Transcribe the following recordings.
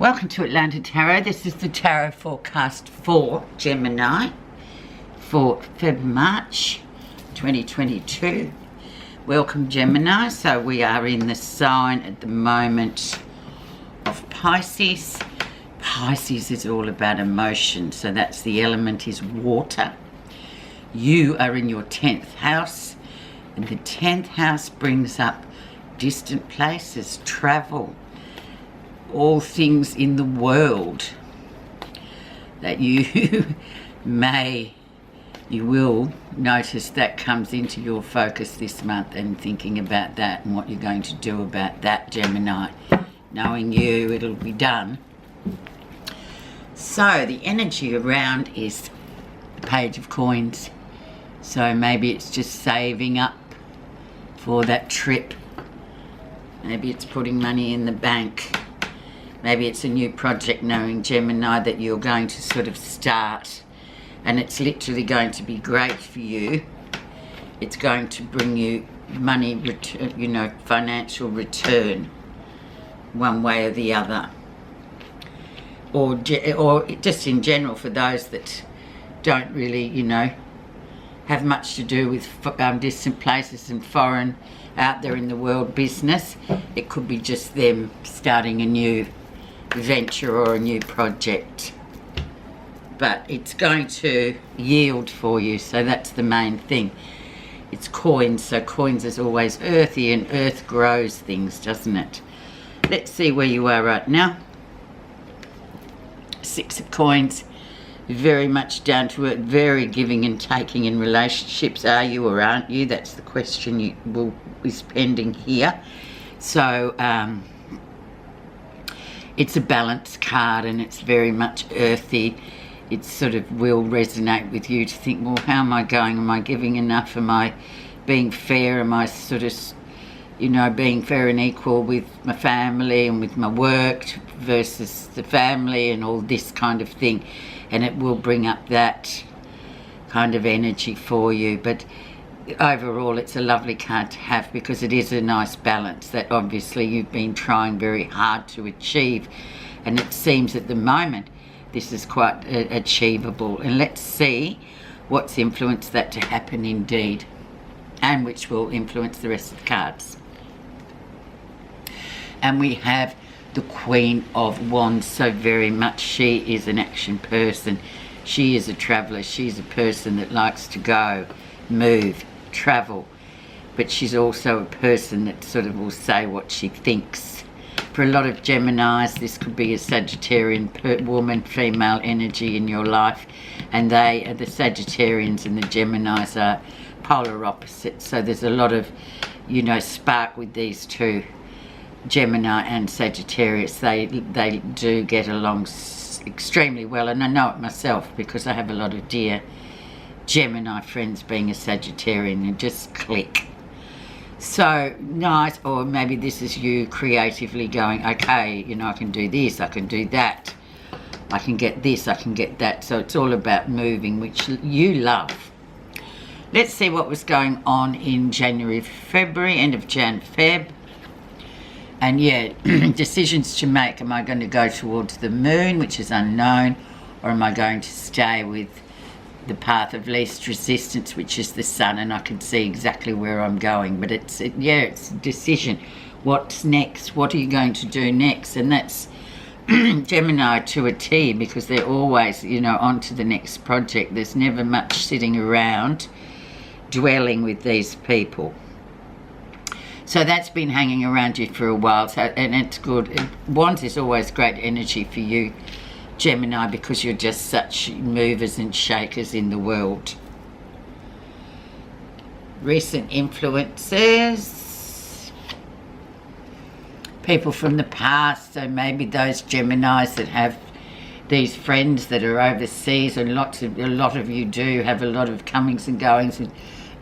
Welcome to Atlanta Tarot. This is the tarot forecast for Gemini for March 2022. Welcome, Gemini. So we are in the sign at the moment of Pisces. Pisces is all about emotion, so that's the element is water. You are in your 10th house, and the 10th house brings up distant places, travel, all things in the world that you will notice that comes into your focus this month, and thinking about that and what you're going to do about that, Gemini. Knowing you, it'll be done. So the energy around is the Page of Coins. So maybe it's just saving up for that trip. Maybe it's putting money in the bank. Maybe it's a new project, knowing, Gemini, that you're going to sort of start, and it's literally going to be great for you. It's going to bring you money, financial return, one way or the other. Or just in general, for those that don't really, have much to do with distant places and foreign, out there in the world business. It could be just them starting a new venture or a new project, but it's going to yield for you, so that's the main thing. It's coins, so coins is always earthy, and earth grows things, doesn't it? Let's see where you are right now. Six of Coins, very much down to earth, very giving and taking in relationships. Are you or aren't you? That's the question is pending here. So it's a balance card, and it's very much earthy. It sort of will resonate with you to think, well, how am I going? Am I giving enough? Am I being fair? Am I sort of, being fair and equal with my family and with my work versus the family and all this kind of thing? And it will bring up that kind of energy for you. But overall, it's a lovely card to have, because it is a nice balance that obviously you've been trying very hard to achieve, and it seems at the moment this is quite achievable. And let's see what's influenced that to happen indeed, and which will influence the rest of the cards. And we have the Queen of Wands. So very much she is an action person. She is a traveller. She's a person that likes to go, move, travel, but she's also a person that sort of will say what she thinks. For a lot of Geminis, this could be a Sagittarian woman, female energy in your life, and they are the Sagittarians, and the Geminis are polar opposites. So there's a lot of spark with these two, Gemini and Sagittarius. They do get along extremely well, and I know it myself because I have a lot of dear Gemini friends, being a Sagittarian, and just click. So nice. Or maybe this is you creatively going, okay, I can do this, I can do that, I can get this, I can get that. So it's all about moving, which you love. Let's see what was going on in January, February, end of Jan, Feb. And yeah, decisions to make. Am I going to go towards the moon, which is unknown, or am I going to stay with the path of least resistance, which is the sun? And I can see exactly where I'm going. But it's a decision. What's next? What are you going to do next? And that's Gemini to a T, because they're always, on to the next project. There's never much sitting around dwelling with these people. So that's been hanging around you for a while, and it's good. Wands is always great energy for you, Gemini, because you're just such movers and shakers in the world. Recent influences. People from the past, so maybe those Geminis that have these friends that are overseas, and a lot of you do have a lot of comings and goings and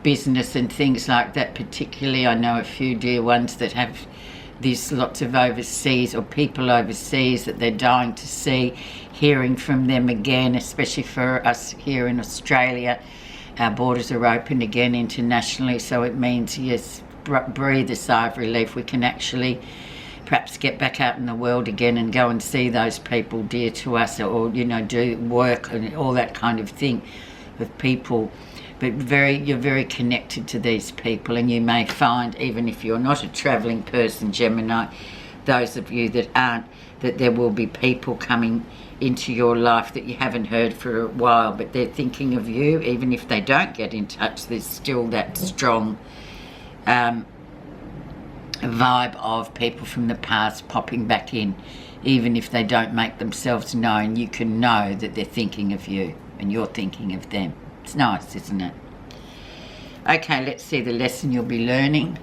business and things like that. Particularly, I know a few dear ones that have these lots of overseas, or people overseas that they're dying to see, hearing from them again, especially for us here in Australia. Our borders are open again internationally, so it means, yes, breathe a sigh of relief. We can actually perhaps get back out in the world again and go and see those people dear to us, or you know, do work and all that kind of thing with people. But you're very connected to these people, and you may find, even if you're not a travelling person, Gemini, those of you that aren't, that there will be people coming into your life that you haven't heard for a while, but they're thinking of you. Even if they don't get in touch, there's still that strong vibe of people from the past popping back in. Even if they don't make themselves known, you can know that they're thinking of you and you're thinking of them. It's nice, isn't it? Okay, let's see the lesson you'll be learning.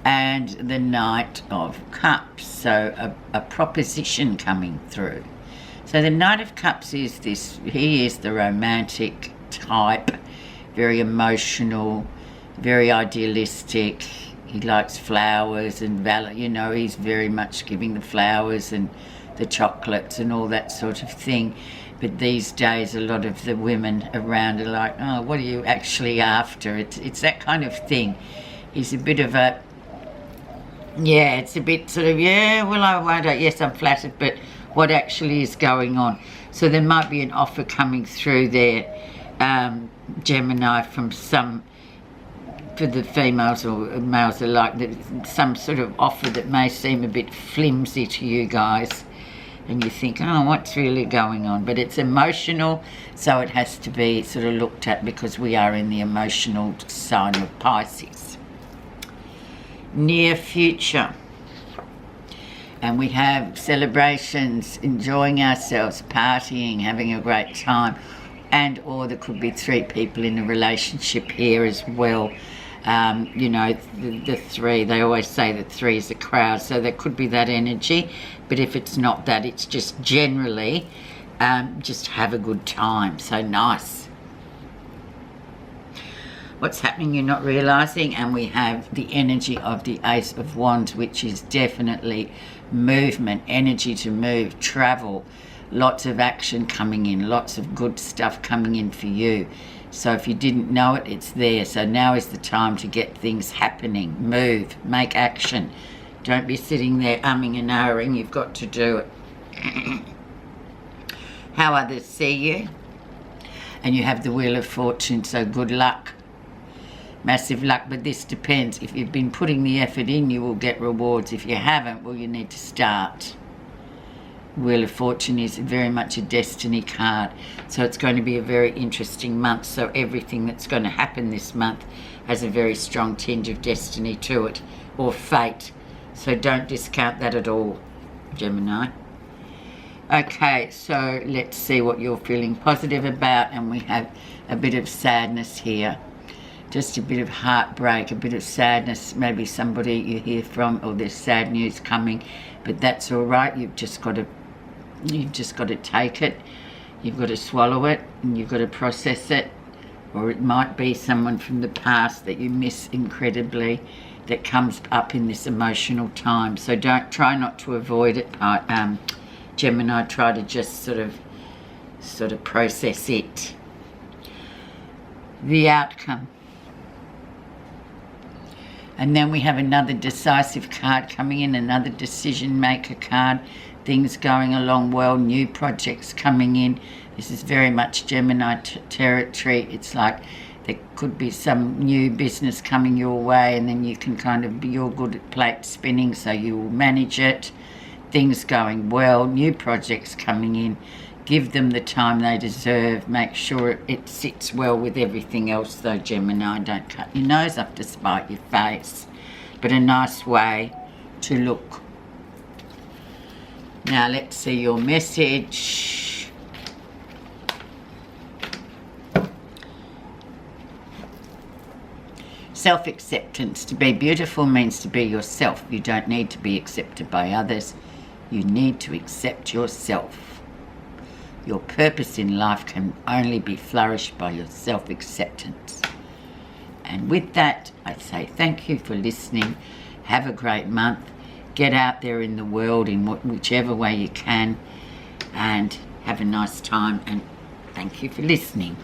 And the Knight of Cups, so a proposition coming through. So the Knight of Cups is this, he is the romantic type, very emotional, very idealistic. He likes flowers and valor, you know, he's very much giving the flowers and the chocolates and all that sort of thing. But these days, a lot of the women around are like, oh, what are you actually after? It's that kind of thing. He's a bit of a, yeah, it's a bit sort of, yeah, well, I won't, yes, I'm flattered, but what actually is going on? So there might be an offer coming through there, Gemini, from some, for the females or males alike, some sort of offer that may seem a bit flimsy to you guys. And you think, oh, what's really going on? But it's emotional, so it has to be sort of looked at, because we are in the emotional sign of Pisces. Near future. And we have celebrations, enjoying ourselves, partying, having a great time. And or there could be 3 people in a relationship here as well. You know, the 3, they always say that 3 is a crowd, so there could be that energy. But if it's not that, it's just generally just have a good time. So nice. What's happening you're not realising? And we have the energy of the Ace of Wands, which is definitely movement, energy to move, travel, lots of action coming in, lots of good stuff coming in for you. So if you didn't know it, it's there. So now is the time to get things happening. Move, make action. Don't be sitting there umming and ahhing. You've got to do it. How others see you. And you have the Wheel of Fortune, so good luck. Massive luck, but this depends. If you've been putting the effort in, you will get rewards. If you haven't, well, you need to start. Wheel of Fortune is very much a destiny card, so it's going to be a very interesting month. So everything that's going to happen this month has a very strong tinge of destiny to it, or fate. So don't discount that at all, Gemini. Okay, so let's see what you're feeling positive about. And we have a bit of sadness here, just a bit of heartbreak, a bit of sadness. Maybe somebody you hear from, or there's sad news coming, but that's all right. You've just got to take it. You've got to swallow it, and you've got to process it. Or it might be someone from the past that you miss incredibly that comes up in this emotional time. So try not to avoid it, Gemini. Try to just sort of process it. The outcome. And then we have another decisive card coming in, another decision maker card. Things going along well, new projects coming in. This is very much Gemini territory. It's like there could be some new business coming your way, and then you can kind of be, you're good at plate spinning, so you will manage it. Things going well, new projects coming in. Give them the time they deserve. Make sure it sits well with everything else, though, Gemini. Don't cut your nose up to spite your face, but a nice way to look. Now let's see your message. Self-acceptance. To be beautiful means to be yourself. You don't need to be accepted by others. You need to accept yourself. Your purpose in life can only be flourished by your self-acceptance. And with that, I say thank you for listening. Have a great month. Get out there in the world in whichever way you can, and have a nice time, and thank you for listening.